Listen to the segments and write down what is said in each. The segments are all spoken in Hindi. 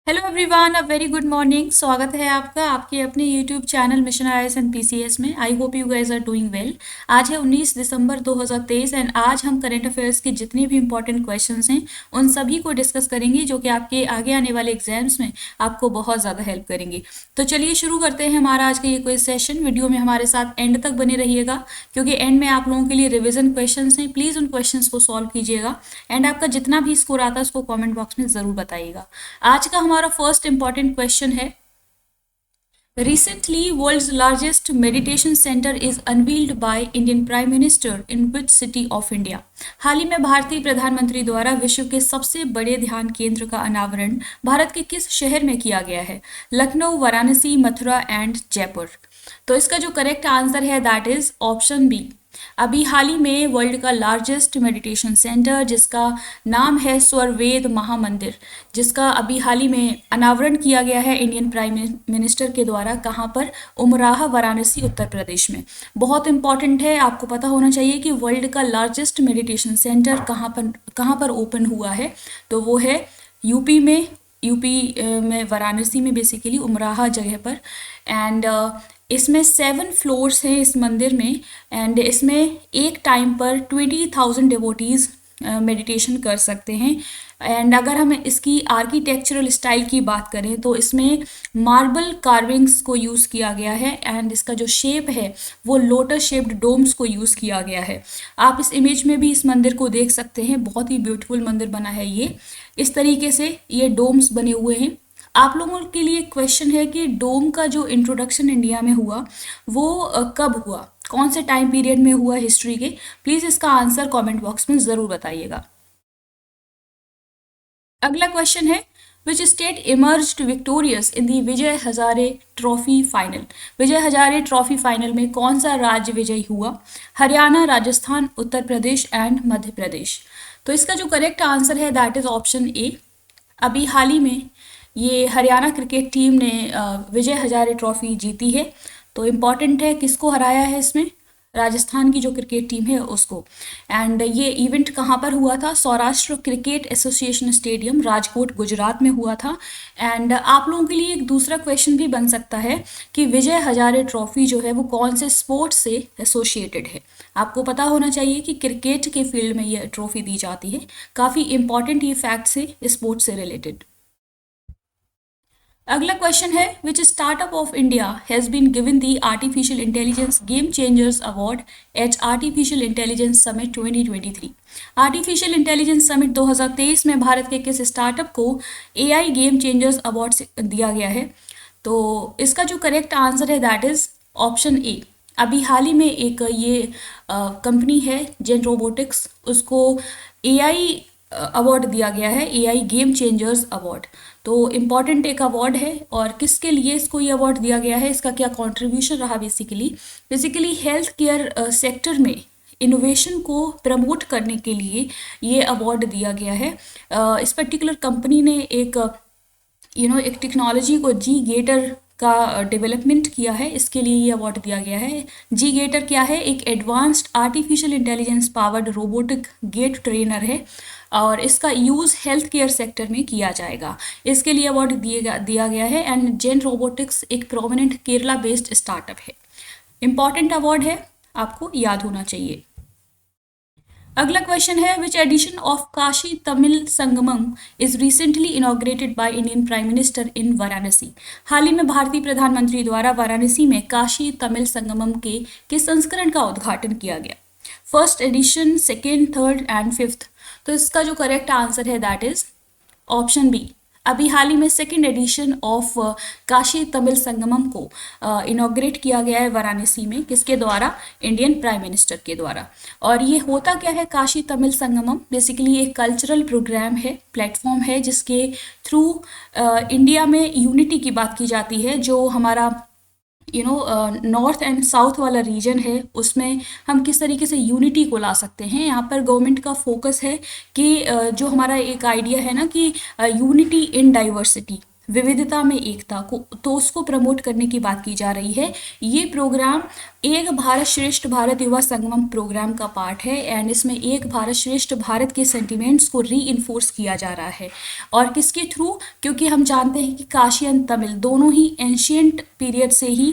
Hello everyone, a very good morning. स्वागत है आपका आपके अपने YouTube channel mission IAS and PCS में। I hope you guys are doing well. आज है 19 दिसंबर 2023 एंड आज हम करंट अफेयर्स के जितने भी इंपॉर्टेंट क्वेश्चंस हैं उन सभी को डिस्कस करेंगे, जो कि आपके आगे आने वाले एग्जाम्स में आपको बहुत ज़्यादा हेल्प करेंगे। तो चलिए शुरू करते हैं हमारा आज का ये क्विज सेशन। वीडियो में हमारे साथ एंड तक बने रहिएगा, क्योंकि एंड में आप लोगों के लिए रिविजन क्वेश्चंस हैं। प्लीज़ उन क्वेश्चंस को सॉल्व कीजिएगा एंड आपका जितना भी स्कोर आता है उसको कॉमेंट बॉक्स में ज़रूर बताइएगा। आज का हमारा फर्स्ट इंपॉर्टेंट क्वेश्चन है, recently world's largest meditation center is unveiled by Indian Prime Minister in which city of India? हाल ही में भारतीय प्रधानमंत्री द्वारा विश्व के सबसे बड़े ध्यान केंद्र का अनावरण भारत के किस शहर में किया गया है? लखनऊ, वाराणसी, मथुरा एंड जयपुर। तो इसका जो करेक्ट आंसर है दैट इज ऑप्शन बी। अभी हाल ही में वर्ल्ड का लार्जेस्ट मेडिटेशन सेंटर, जिसका नाम है स्वरवेद महामंदिर, जिसका अभी हाल ही में अनावरण किया गया है इंडियन प्राइम मिनिस्टर के द्वारा। कहाँ पर? उमराह, वाराणसी, उत्तर प्रदेश में। बहुत इंपॉर्टेंट है, आपको पता होना चाहिए कि वर्ल्ड का लार्जेस्ट मेडिटेशन सेंटर कहाँ पर ओपन हुआ है। तो वो है यूपी में वाराणसी में, बेसिकली उमराह जगह पर। एंड इसमें 7 फ्लोर्स हैं इस मंदिर में एंड इसमें एक टाइम पर 20,000 डिवोटीज मेडिटेशन कर सकते हैं। एंड अगर हम इसकी आर्किटेक्चरल स्टाइल की बात करें तो इसमें मार्बल कार्विंग्स को यूज़ किया गया है एंड इसका जो शेप है वो लोटस शेप्ड डोम्स को यूज़ किया गया है। आप इस इमेज में भी इस मंदिर को देख सकते हैं, बहुत ही ब्यूटीफुल मंदिर बना है ये। इस तरीके से ये डोम्स बने हुए हैं। आप लोगों के लिए क्वेश्चन है कि डोम का जो इंट्रोडक्शन इंडिया में हुआ वो कब हुआ, कौन से टाइम पीरियड में हुआ हिस्ट्री के? प्लीज़ इसका आंसर कमेंट बॉक्स में ज़रूर बताइएगा। अगला क्वेश्चन है, which state emerged victorious in the Vijay Hazare trophy final? Vijay Hazare trophy final में कौन सा राज्य विजयी हुआ? हरियाणा, राजस्थान, उत्तर प्रदेश एंड मध्य प्रदेश। तो इसका जो करेक्ट आंसर है दैट इज ऑप्शन ए। अभी हाल ही में ये हरियाणा क्रिकेट टीम ने विजय हजारे ट्रॉफी जीती है। तो इम्पॉर्टेंट है किसको हराया है इसमें? राजस्थान की जो क्रिकेट टीम है उसको। एंड ये इवेंट कहाँ पर हुआ था? Saurashtra cricket association stadium, Rajkot, Gujarat में हुआ था। एंड आप लोगों के लिए एक दूसरा क्वेश्चन भी बन सकता है कि विजय हजारे ट्रॉफी जो है वो कौन से स्पोर्ट से एसोसिएटेड है। आपको पता होना चाहिए कि क्रिकेट के फील्ड में ये ट्रॉफी दी जाती है। काफ़ी इंपॉर्टेंट ये फैक्ट्स है स्पोर्ट्स से रिलेटेड। अगला क्वेश्चन है, which startup of India has been given the artificial intelligence game changers award at artificial intelligence summit 2023? Artificial intelligence summit 2023 में भारत के किस स्टार्टअप को एआई गेम चेंजर्स अवार्ड दिया गया है? तो इसका जो करेक्ट आंसर है दैट इज ऑप्शन ए। अभी हाल ही में एक ये कंपनी है जेन रोबोटिक्स, उसको एआई अवार्ड दिया गया है, एआई गेम चेंजर्स अवार्ड। तो इम्पॉर्टेंट एक अवार्ड है और किसके लिए इसको ये अवार्ड दिया गया है, इसका क्या कंट्रीब्यूशन रहा? बेसिकली हेल्थ केयर सेक्टर में इनोवेशन को प्रमोट करने के लिए ये अवार्ड दिया गया है। इस पर्टिकुलर कंपनी ने एक टेक्नोलॉजी को जी गेटर का डेवलपमेंट किया है, इसके लिए ये अवार्ड दिया गया है। जी गेटर क्या है? एक advanced artificial intelligence powered robotic gait trainer है और इसका यूज़ हेल्थ केयर सेक्टर में किया जाएगा। इसके लिए अवार्ड दिया गया है। एंड जेन रोबोटिक्स एक प्रोमिनेंट केरला बेस्ड स्टार्टअप है। इंपॉर्टेंट अवार्ड है, आपको याद होना चाहिए। अगला क्वेश्चन है, which edition of Kashi Tamil Sangamam is recently inaugurated by Indian prime minister in Varanasi? हाल ही में भारतीय प्रधानमंत्री द्वारा वाराणसी में काशी तमिल संगमम के किस संस्करण का उद्घाटन किया गया? First edition, second, third and fifth. तो इसका जो करेक्ट आंसर है दैट इज ऑप्शन बी। अभी हाल ही में second edition of Kashi Tamil Sangamam को इनॉग्रेट किया गया है वाराणसी में। किसके द्वारा? इंडियन प्राइम मिनिस्टर के द्वारा। और ये होता क्या है काशी तमिल संगमम? बेसिकली एक कल्चरल प्रोग्राम है, प्लेटफॉर्म है, जिसके थ्रू इंडिया में यूनिटी की बात की जाती है। जो हमारा नॉर्थ एंड साउथ वाला रीजन है उसमें हम किस तरीके से यूनिटी को ला सकते हैं। यहाँ पर गवर्नमेंट का फोकस है कि जो हमारा एक आइडिया है ना कि यूनिटी इन डाइवर्सिटी, विविधता में एकता को, तो उसको प्रमोट करने की बात की जा रही है। ये प्रोग्राम एक भारत श्रेष्ठ भारत युवा संगमम प्रोग्राम का पार्ट है एंड इसमें एक भारत श्रेष्ठ भारत के सेंटिमेंट्स को री इन्फोर्स किया जा रहा है। और किसके थ्रू? क्योंकि हम जानते हैं कि काशी एंड तमिल दोनों ही एंशियंट पीरियड से ही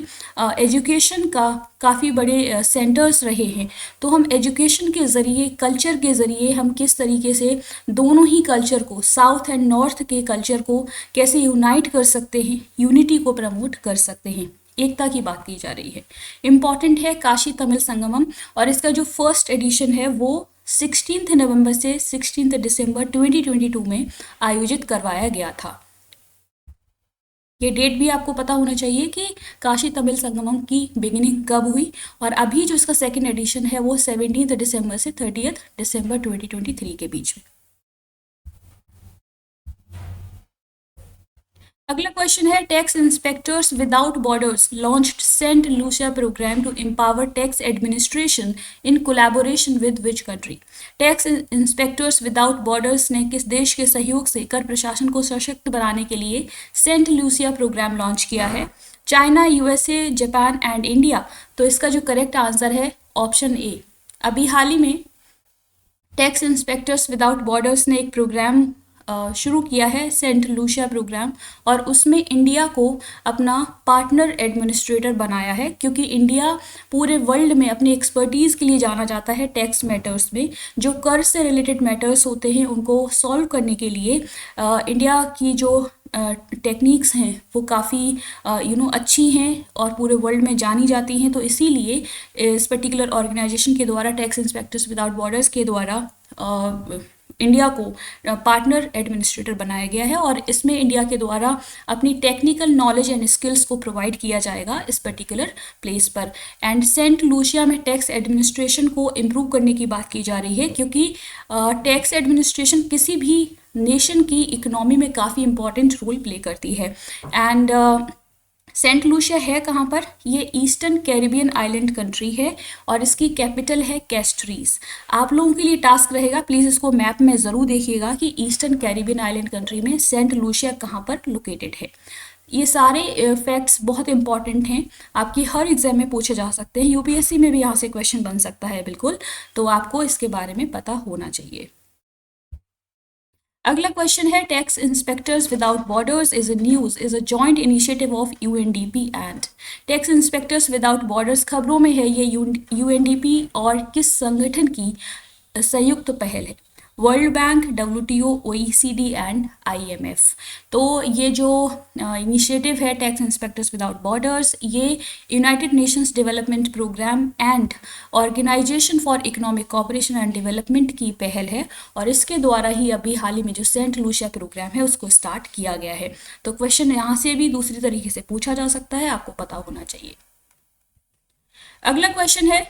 एजुकेशन का काफ़ी बड़े सेंटर्स रहे हैं। तो हम एजुकेशन के ज़रिए, कल्चर के ज़रिए हम किस तरीके से दोनों ही कल्चर को, साउथ एंड नॉर्थ के कल्चर को कैसे यूनाइट कर सकते हैं, यूनिटी को प्रमोट कर सकते हैं, एकता की बात की जा रही है। इम्पॉर्टेंट है काशी तमिल संगमम, और इसका जो फर्स्ट एडिशन है वो 16 नवंबर से 16 दिसंबर 2022 में आयोजित करवाया गया था। ये डेट भी आपको पता होना चाहिए कि काशी तमिल संगमम की बिगिनिंग कब हुई, और अभी जो इसका सेकेंड एडिशन है वो 17 दिसंबर से 30 दिसंबर 2023 के बीच में। अगला क्वेश्चन है, Tax Inspectors Without Borders launched Saint Lucia programme to empower tax administration in collaboration with which country? Tax Inspectors Without Borders ने किस देश के सहयोग से कर प्रशासन को सशक्त बनाने के लिए सेंट लूसिया प्रोग्राम लॉन्च किया है? China, USA, Japan and India. तो इसका जो करेक्ट आंसर है ऑप्शन ए। अभी हाल ही में टैक्स इंस्पेक्टर्स विदाउट बॉर्डर्स ने एक प्रोग्राम शुरू किया है, सेंट लूसिया प्रोग्राम, और उसमें इंडिया को अपना पार्टनर एडमिनिस्ट्रेटर बनाया है, क्योंकि इंडिया पूरे वर्ल्ड में अपनी एक्सपर्टीज़ के लिए जाना जाता है टैक्स मैटर्स में। जो कर से रिलेटेड मैटर्स होते हैं उनको सॉल्व करने के लिए इंडिया की जो टेक्निक्स हैं वो काफ़ी अच्छी हैं और पूरे वर्ल्ड में जानी जाती हैं। तो इसीलिए इस पर्टिकुलर ऑर्गेनाइजेशन के द्वारा, टैक्स इंस्पेक्टर्स विदाउट बॉर्डर्स के द्वारा, इंडिया को पार्टनर एडमिनिस्ट्रेटर बनाया गया है, और इसमें इंडिया के द्वारा अपनी टेक्निकल नॉलेज एंड स्किल्स को प्रोवाइड किया जाएगा इस पर्टिकुलर प्लेस पर। एंड सेंट लूसिया में टैक्स एडमिनिस्ट्रेशन को इम्प्रूव करने की बात की जा रही है, क्योंकि टैक्स एडमिनिस्ट्रेशन किसी भी नेशन की इकोनॉमी में काफ़ी इंपॉर्टेंट रोल प्ले करती है। एंड सेंट लूसिया है कहाँ पर? ये ईस्टर्न कैरिबियन आइलैंड कंट्री है और इसकी कैपिटल है कैस्टरीज। आप लोगों के लिए टास्क रहेगा, प्लीज़ इसको मैप में ज़रूर देखिएगा कि ईस्टर्न कैरिबियन आइलैंड कंट्री में सेंट लूसिया कहाँ पर लोकेटेड है। ये सारे फैक्ट्स बहुत इंपॉर्टेंट हैं, आपकी हर एग्जाम में पूछे जा सकते हैं, यूपीएससी में भी यहाँ से क्वेश्चन बन सकता है बिल्कुल, तो आपको इसके बारे में पता होना चाहिए। अगला क्वेश्चन है, Tax Inspectors Without borders is a joint initiative of UNDP and. Tax Inspectors Without borders खबरों में है, ये यूएनडीपी और किस संगठन की संयुक्त पहल है? World Bank, WTO, OECD and IMF. तो ये जो इनिशिएटिव है टैक्स इंस्पेक्टर्स विदाउट बॉर्डर्स, ये United Nations Development Programme and Organisation for Economic Cooperation and Development की पहल है, और इसके द्वारा ही अभी हाल ही में जो सेंट लूसिया प्रोग्राम है उसको स्टार्ट किया गया है। तो क्वेश्चन यहाँ से भी दूसरी तरीके से पूछा जा सकता है, आपको पता होना चाहिए। अगला क्वेश्चन है,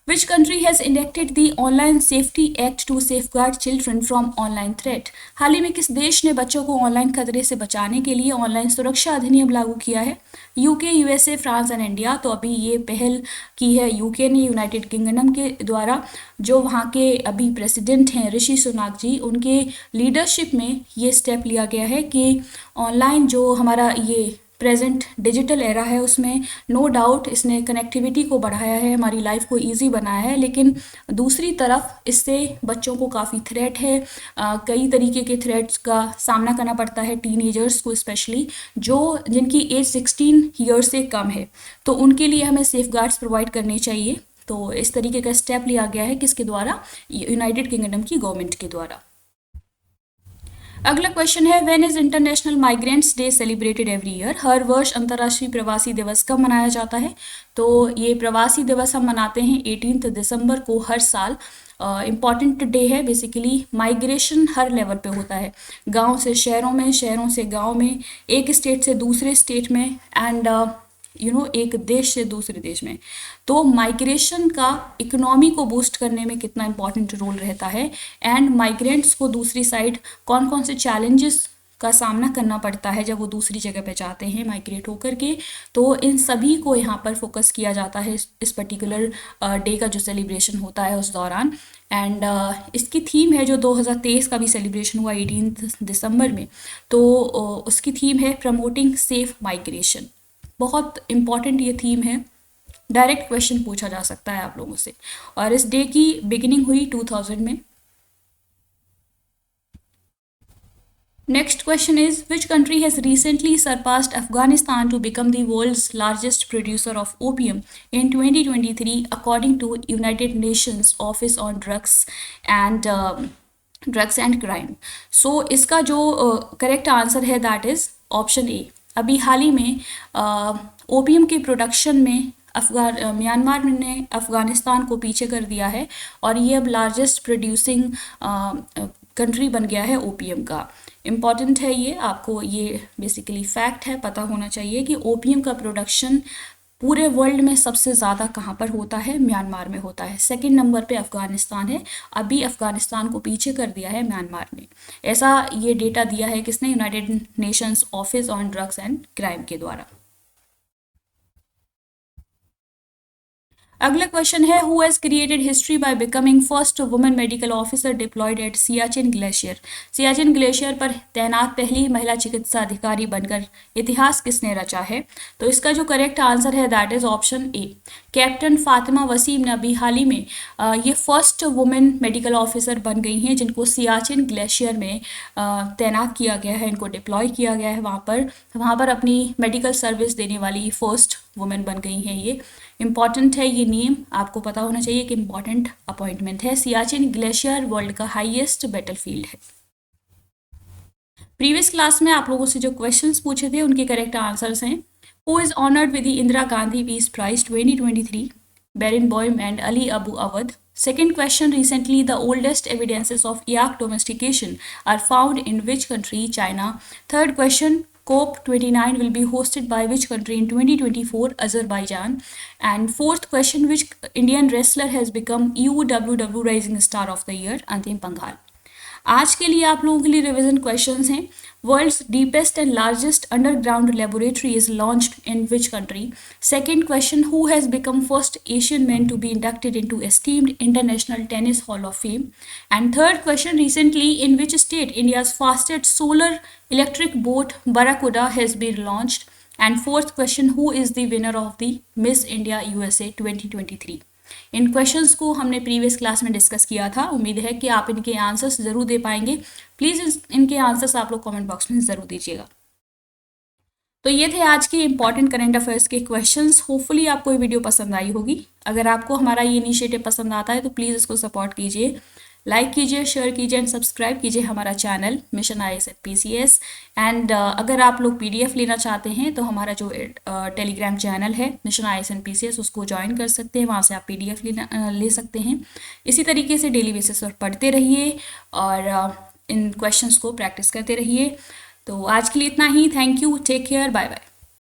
Which country has enacted the Online Safety Act to safeguard children from online threat? हाल ही में किस देश ने बच्चों को ऑनलाइन खतरे से बचाने के लिए ऑनलाइन सुरक्षा अधिनियम लागू किया है? UK, USA, France and India. तो अभी ये पहल की है यूके ने, यूनाइटेड किंगडम के द्वारा। जो वहाँ के अभी प्रेसिडेंट हैं ऋषि सुनाक जी, उनके लीडरशिप में ये स्टेप लिया गया है कि ऑनलाइन जो हमारा ये प्रेजेंट डिजिटल एरा है उसमें नो डाउट इसने कनेक्टिविटी को बढ़ाया है, हमारी लाइफ को इजी बनाया है, लेकिन दूसरी तरफ इससे बच्चों को काफ़ी थ्रेट है, कई तरीके के थ्रेट्स का सामना करना पड़ता है टीनेजर्स को, स्पेशली जिनकी एज 16 ईयर्स से कम है, तो उनके लिए हमें सेफगार्ड्स प्रोवाइड करने चाहिए। तो इस तरीके का स्टेप लिया गया है, किसके द्वारा? यूनाइटेड किंगडम की गवर्नमेंट के द्वारा। अगला क्वेश्चन है, when is international migrants day celebrated every year? हर वर्ष अंतर्राष्ट्रीय प्रवासी दिवस कब मनाया जाता है? तो ये प्रवासी दिवस हम मनाते हैं 18 दिसंबर को हर साल। इम्पॉर्टेंट डे है, बेसिकली माइग्रेशन हर लेवल पे होता है, गांव से शहरों में, शहरों से गांव में, एक स्टेट से दूसरे स्टेट में, एंड एक देश से दूसरे देश में। तो माइग्रेशन का इकोनॉमी को बूस्ट करने में कितना इंपॉर्टेंट रोल रहता है, एंड माइग्रेंट्स को दूसरी साइड कौन कौन से चैलेंजेस का सामना करना पड़ता है जब वो दूसरी जगह पे जाते हैं माइग्रेट होकर के। तो इन सभी को यहाँ पर फोकस किया जाता है इस पर्टिकुलर डे का जो सेलिब्रेशन होता है उस दौरान। एंड इसकी थीम है, जो 2023 का भी सेलिब्रेशन हुआ 18 दिसंबर में, तो उसकी थीम है प्रमोटिंग सेफ माइग्रेशन। बहुत इम्पॉर्टेंट ये थीम है, डायरेक्ट क्वेश्चन पूछा जा सकता है आप लोगों से। और इस डे की बिगिनिंग हुई 2000 में। Next question is, which country has recently surpassed Afghanistan to become the world's largest producer of opium in 2023 according to United Nations Office on Drugs and Crime? So इसका जो करेक्ट आंसर है दैट इज ऑप्शन ए। अभी हाल ही में ओपियम के प्रोडक्शन में म्यांमार ने अफगानिस्तान को पीछे कर दिया है और ये अब लार्जेस्ट प्रोड्यूसिंग कंट्री बन गया है ओपियम का। इम्पॉर्टेंट है ये, आपको ये बेसिकली फैक्ट है, पता होना चाहिए कि ओपियम का प्रोडक्शन पूरे वर्ल्ड में सबसे ज़्यादा कहाँ पर होता है, म्यांमार में होता है। सेकंड नंबर पे अफगानिस्तान है, अभी अफगानिस्तान को पीछे कर दिया है म्यांमार ने। ऐसा ये डेटा दिया है किसने, United Nations office on drugs and crime के द्वारा। अगला क्वेश्चन है, who has created history by becoming first women medical officer diploid eight Siachen glacier? Siachen glacier पर तैनात पहली महिला चिकित्सा अधिकारी बनकर इतिहास किसने रचा है? तो इसका जो करेक्ट आंसर है that is option A, captain Fatima Wasim ने अभी हाल ही में ये फर्स्ट वुमेन मेडिकल ऑफिसर बन गई हैं जिनको सियाचिन ग्लेशियर में तैनात किया गया है, इनको डिप्लॉय किया गया है वहाँ पर अपनी मेडिकल सर्विस देने वाली फर्स्ट वुमेन बन गई हैं ये। इम्पॉर्टेंट है ये नेम, आपको पता होना चाहिए कि इम्पॉर्टेंट अपॉइंटमेंट है। सियाचिन ग्लेशियर वर्ल्ड का हाईएस्ट बैटलफील्ड है। प्रीवियस क्लास में आप लोगों से जो क्वेश्चंस पूछे थे उनके करेक्ट आंसर्स हैं। Who is honoured with the Indira Gandhi peace prize 2023? Barenboim and Ali Abu Awad. Second question, recently the oldest evidences of yak domestication are found in which country? China. Third question, COP29 will be hosted by which country in 2024? Azerbaijan. And fourth question, which Indian wrestler has become EUWW Rising Star of the Year? Antim Panghal. आज के लिए आप लोगों के लिए रिवीजन क्वेश्चंस हैं। World's deepest and largest underground laboratory is launched in which country? Second question, who has become first Asian man to be inducted into esteemed international tennis hall of fame? And third question, recently in which state India's fastest solar electric boat Barracuda has been launched? And fourth question, who is the winner of the miss India USA 2023? इन क्वेश्चंस को हमने प्रीवियस क्लास में डिस्कस किया था। उम्मीद है कि आप इनके आंसर्स ज़रूर दे पाएंगे। प्लीज़ इनके आंसर्स आप लोग कमेंट बॉक्स में ज़रूर दीजिएगा। तो ये थे आज के इंपॉर्टेंट करंट अफेयर्स के क्वेश्चंस। होपफुली आपको ये वीडियो पसंद आई होगी। अगर आपको हमारा ये इनिशिएटिव पसंद आता है तो प्लीज़ इसको सपोर्ट कीजिए, लाइक कीजिए, शेयर कीजिए एंड सब्सक्राइब कीजिए हमारा channel mission IAS PCS। And अगर आप लोग PDF लेना चाहते हैं तो हमारा जो टेलीग्राम चैनल है मिशन IAS PCS उसको ज्वाइन कर सकते हैं, वहाँ से आप PDF ले सकते हैं। इसी तरीके से डेली बेसिस पर पढ़ते रहिए और इन क्वेश्चंस को प्रैक्टिस करते रहिए। तो आज के लिए इतना ही। Thank you, take care, bye bye.